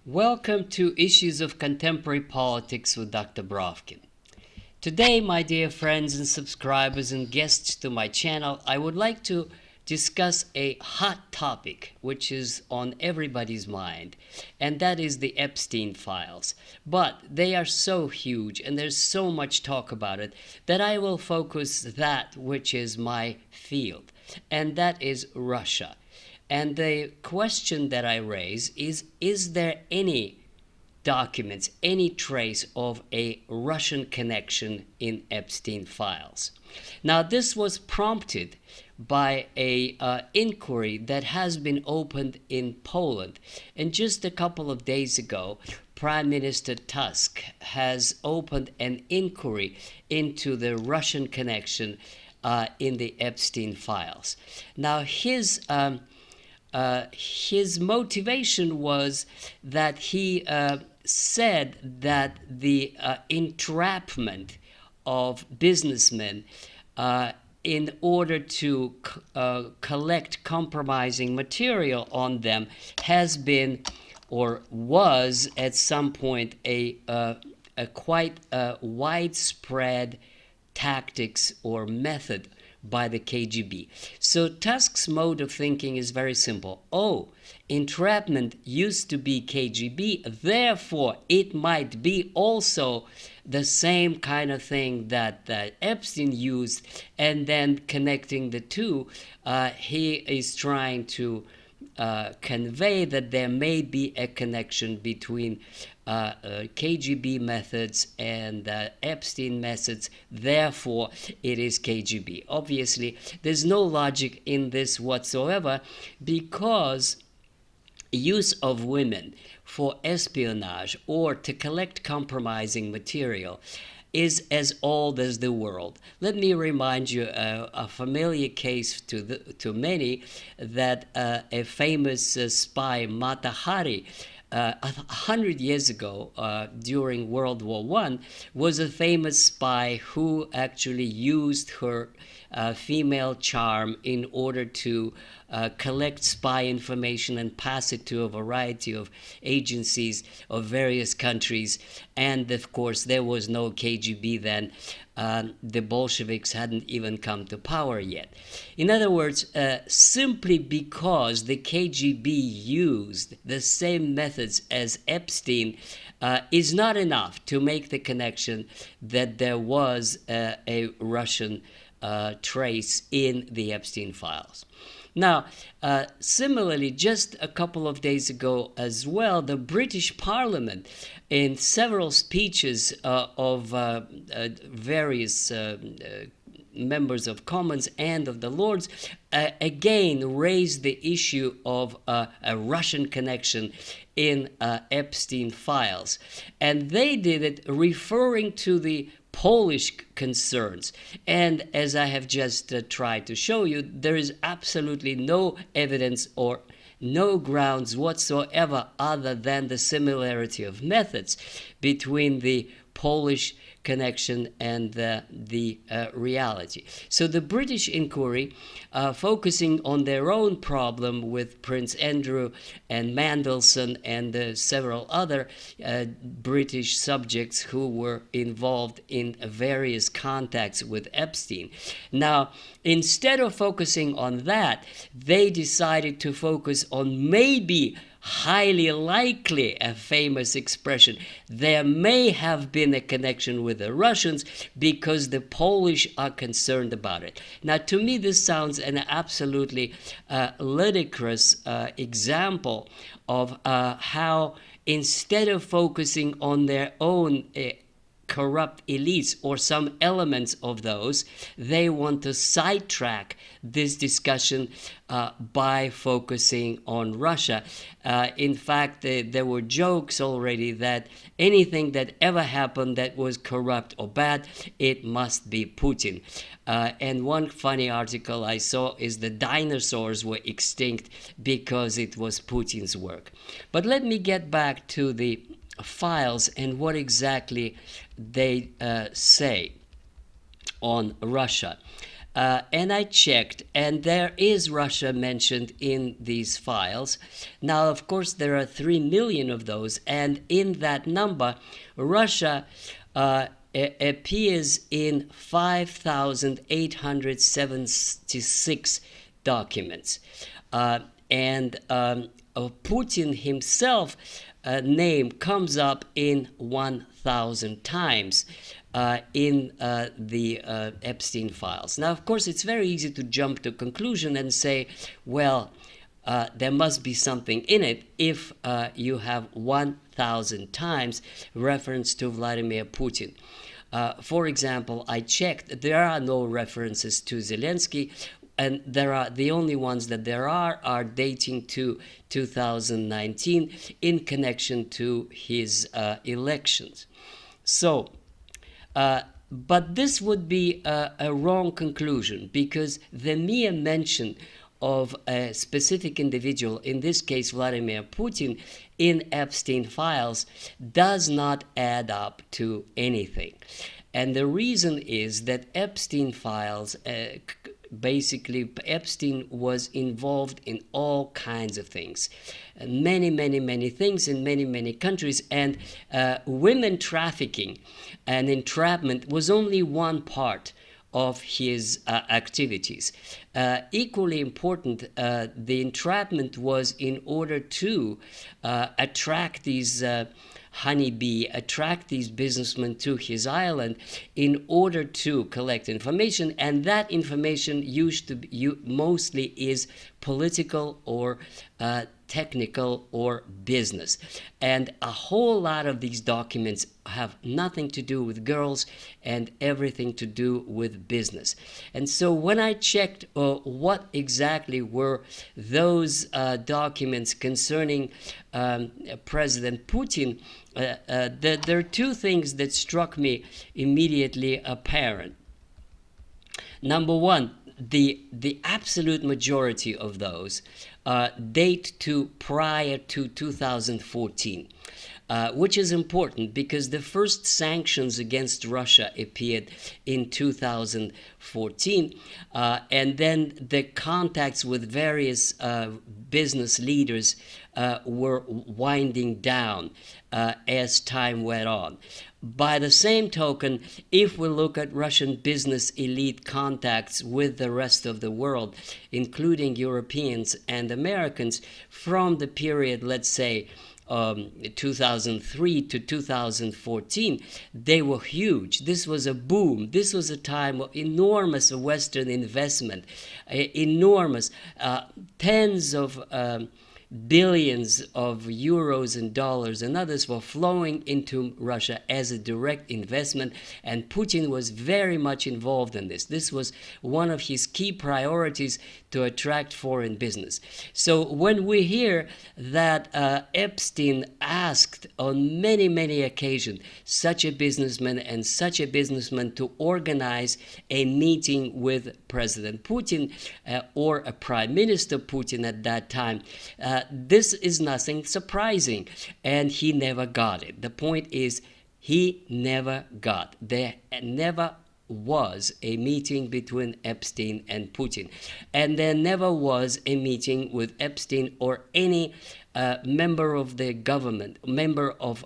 Welcome to Issues of Contemporary Politics with Dr. Brovkin. Today, my dear friends and subscribers and guests to my channel, I would like to discuss a hot topic which is on everybody's mind, and that is the Epstein files. But they are so huge and there's so much talk about it that I will focus that which is my field, and that is Russia. And the question that I raise is there any documents, any trace of a Russian connection in Epstein files? Now, this was prompted by a inquiry that has been opened in Poland. And just a couple of days ago, Prime Minister Tusk has opened an inquiry into the Russian connection in the Epstein files. Now, his motivation was that he said that the entrapment of businessmen in order to collect compromising material on them has been or was at some point a quite widespread tactics or method by the KGB. So Tusk's mode of thinking is very simple. Oh, entrapment used to be KGB, therefore it might be also the same kind of thing that Epstein used, and then connecting the two, he is trying to convey that there may be a connection between KGB methods and Epstein methods, therefore it is KGB. Obviously, there's no logic in this whatsoever, because use of women for espionage or to collect compromising material is as old as the world. Let me remind you a familiar case to many, that a famous spy, Mata Hari, 100 years ago, during World War I, was a famous spy who actually used her female charm in order to collect spy information and pass it to a variety of agencies of various countries. And of course, there was no KGB then. The Bolsheviks hadn't even come to power yet. In other words, simply because the KGB used the same methods as Epstein is not enough to make the connection that there was a Russian trace in the Epstein files. Now, similarly, just a couple of days ago as well, the British Parliament, in several speeches of various members of Commons and of the Lords, again raised the issue of a Russian connection in Epstein files. And they did it referring to the Polish concerns. And as I have just tried to show you, there is absolutely no evidence or no grounds whatsoever other than the similarity of methods between the Polish connection and the reality. So the British inquiry, focusing on their own problem with Prince Andrew and Mandelson and several other British subjects who were involved in various contacts with Epstein. Now, instead of focusing on that, they decided to focus on maybe highly likely, a famous expression, there may have been a connection with the Russians because the Polish are concerned about it. Now, to me, this sounds an absolutely ludicrous example of how, instead of focusing on their own corrupt elites or some elements of those, they want to sidetrack this discussion by focusing on Russia. In fact, there were jokes already that anything that ever happened that was corrupt or bad, it must be Putin. And one funny article I saw is the dinosaurs were extinct because it was Putin's work. But let me get back to the files and what exactly they say on Russia. And I checked, and there is Russia mentioned in these files. Now, of course, there are 3 million of those, and in that number, Russia appears in 5,876 documents. And Putin himself name comes up in 1,000 times in the Epstein files. Now, of course, it's very easy to jump to conclusion and say, well, there must be something in it if you have 1,000 times reference to Vladimir Putin. For example, I checked, there are no references to Zelensky, and the only ones that there are dating to 2019 in connection to his elections. So, but this would be a wrong conclusion, because the mere mention of a specific individual, in this case Vladimir Putin, in Epstein files does not add up to anything. And the reason is that Epstein files, basically Epstein was involved in all kinds of things, many things in many countries, and women trafficking and entrapment was only one part of his activities. Equally important, the entrapment was in order to attract these attract these businessmen to his island in order to collect information, and that information used to be, mostly is political or technical or business. And a whole lot of these documents have nothing to do with girls and everything to do with business. And so when I checked what exactly were those documents concerning President Putin, there are two things that struck me immediately apparent. Number one, the absolute majority of those date to prior to 2014, which is important because the first sanctions against Russia appeared in 2014, and then the contacts with various business leaders were winding down as time went on. By the same token, if we look at Russian business elite contacts with the rest of the world, including Europeans and Americans, from the period, let's say, 2003 to 2014, they were huge. This was a boom. This was a time of enormous Western investment, enormous, tens of billions of euros and dollars and others were flowing into Russia as a direct investment, and Putin was very much involved in this. This was one of his key priorities, to attract foreign business. So when we hear that Epstein asked on many occasions such a businessman to organize a meeting with President Putin or a Prime Minister Putin at that time, this is nothing surprising, and he never got it. The point is, he never got. There never was a meeting between Epstein and Putin, and there never was a meeting with Epstein or any member of the government, member of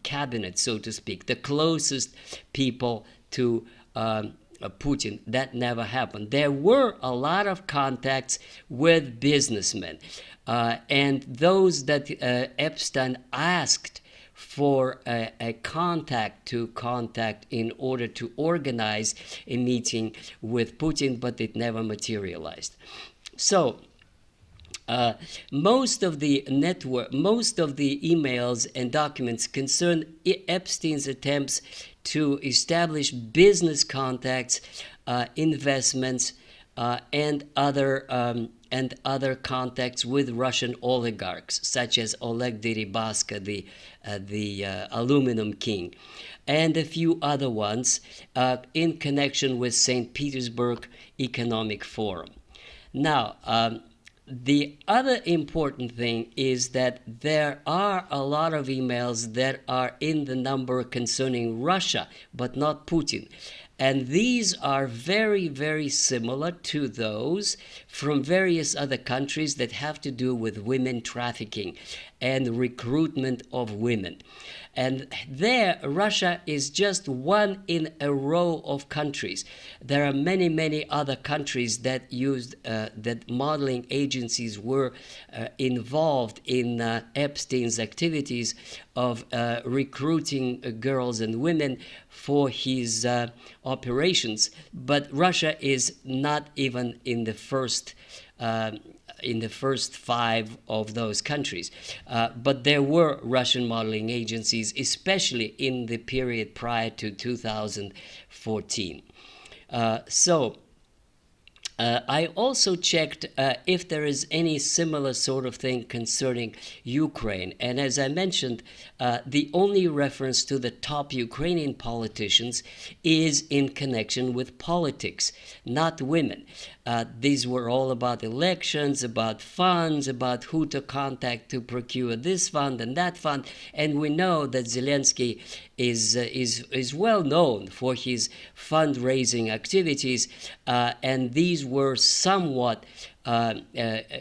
cabinet, so to speak, the closest people to Putin. That never happened. There were a lot of contacts with businessmen, and those that Epstein asked for a contact in order to organize a meeting with Putin, but it never materialized. So most of the emails and documents concern Epstein's attempts to establish business contacts, investments, and other contacts with Russian oligarchs, such as Oleg Deripaska, the aluminum king, and a few other ones in connection with St. Petersburg Economic Forum. Now, the other important thing is that there are a lot of emails that are in the number concerning Russia, but not Putin. And these are very, very similar to those from various other countries that have to do with women trafficking and recruitment of women. And there, Russia is just one in a row of countries. There are many, many other countries that used, that modeling agencies were involved in Epstein's activities of recruiting girls and women for his operations. But Russia is not even in the first five of those countries. But there were Russian modeling agencies, especially in the period prior to 2014. I also checked if there is any similar sort of thing concerning Ukraine. And as I mentioned, the only reference to the top Ukrainian politicians is in connection with politics, not women. These were all about elections, about funds, about who to contact to procure this fund and that fund. And we know that Zelensky is well known for his fundraising activities, and these were somewhat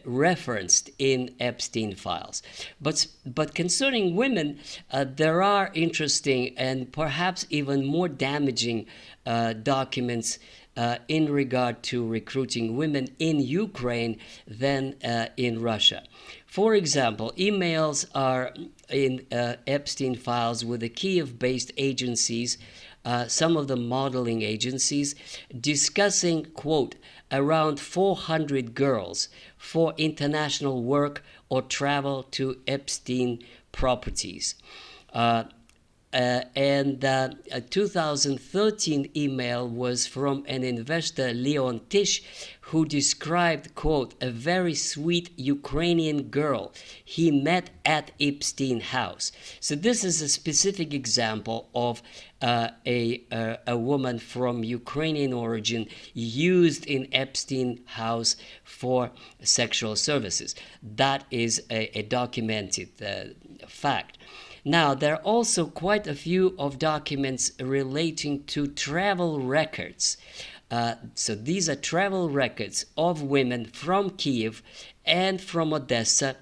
referenced in Epstein files. But concerning women, there are interesting and perhaps even more damaging documents in regard to recruiting women in Ukraine than in Russia. For example, emails are in Epstein files with the Kiev-based agencies, some of the modeling agencies, discussing, quote, around 400 girls for international work or travel to Epstein properties. And a 2013 email was from an investor, Leon Tish, who described, quote, a very sweet Ukrainian girl he met at Epstein house. So this is a specific example of a woman from Ukrainian origin used in Epstein house for sexual services. That is a documented fact. Now, there are also quite a few of documents relating to travel records. So these are travel records of women from Kiev and from Odessa.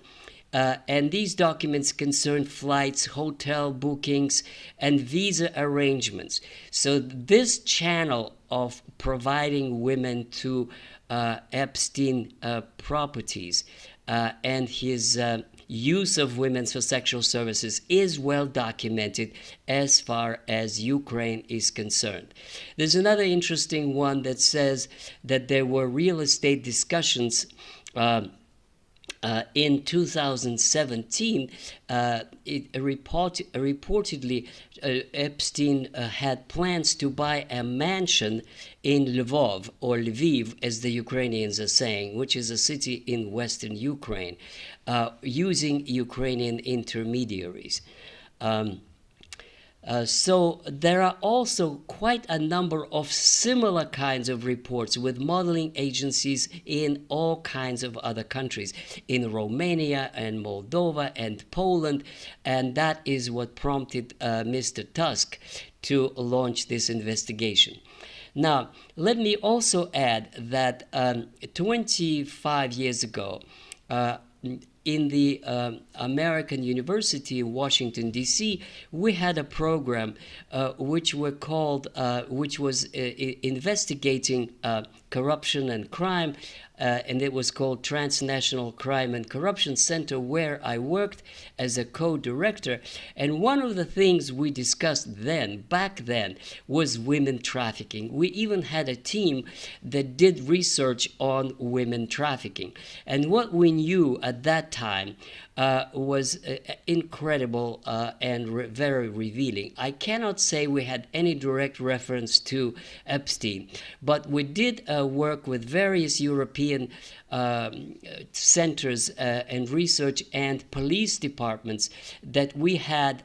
And these documents concern flights, hotel bookings, and visa arrangements. So this channel of providing women to Epstein properties and his use of women for sexual services is well documented as far as Ukraine is concerned. There's another interesting one that says that there were real estate discussions in 2017. Reportedly, Epstein had plans to buy a mansion in Lvov, or Lviv, as the Ukrainians are saying, which is a city in western Ukraine, using Ukrainian intermediaries. So there are also quite a number of similar kinds of reports with modeling agencies in all kinds of other countries, in Romania and Moldova and Poland, and that is what prompted Mr. Tusk to launch this investigation. Now, let me also add that 25 years ago, in the American University in Washington, D.C., we had a program which was investigating corruption and crime, and it was called Transnational Crime and Corruption Center, where I worked as a co-director. And one of the things we discussed back then, was women trafficking. We even had a team that did research on women trafficking. And what we knew at that time was incredible and very revealing. I cannot say we had any direct reference to Epstein, but we did work with various European centers and research and police departments that we had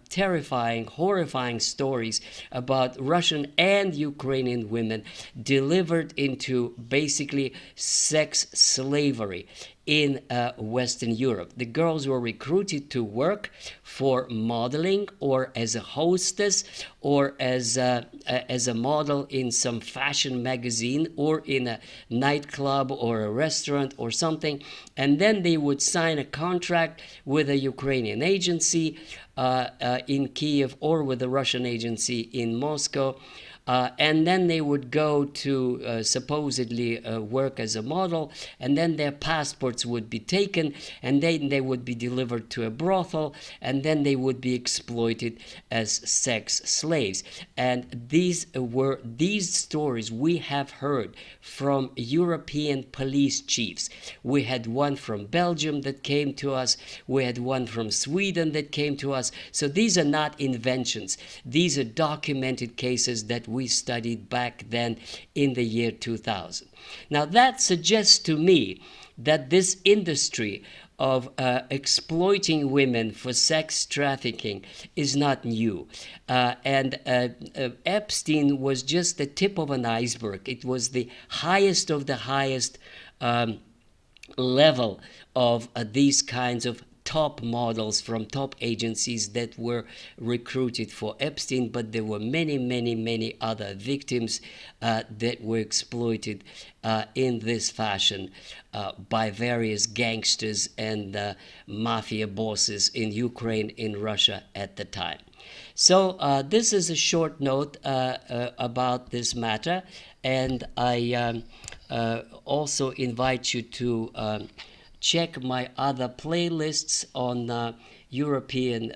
terrifying, horrifying stories about Russian and Ukrainian women delivered into basically sex slavery in Western Europe. The girls were recruited to work for modeling or as a hostess or as a model in some fashion magazine or in a nightclub or a restaurant or something. And then they would sign a contract with a Ukrainian agency in Kiev or with a Russian agency in Moscow. And then they would go to supposedly work as a model, and then their passports would be taken, and then they would be delivered to a brothel, and then they would be exploited as sex slaves. And these stories we have heard from European police chiefs. We had one from Belgium that came to us. We had one from Sweden that came to us. So these are not inventions. These are documented cases that we studied back then in the year 2000. Now that suggests to me that this industry of exploiting women for sex trafficking is not new. And Epstein was just the tip of an iceberg. It was the highest of the highest level of these kinds of top models from top agencies that were recruited for Epstein, but there were many other victims that were exploited in this fashion by various gangsters and mafia bosses in Ukraine, in Russia at the time. So this is a short note about this matter, and I also invite you to check my other playlists on European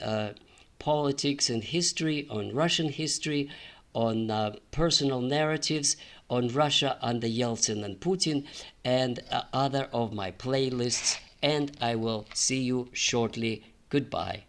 politics and history, on Russian history, on personal narratives, on Russia under Yeltsin and Putin, and other of my playlists. And I will see you shortly. Goodbye.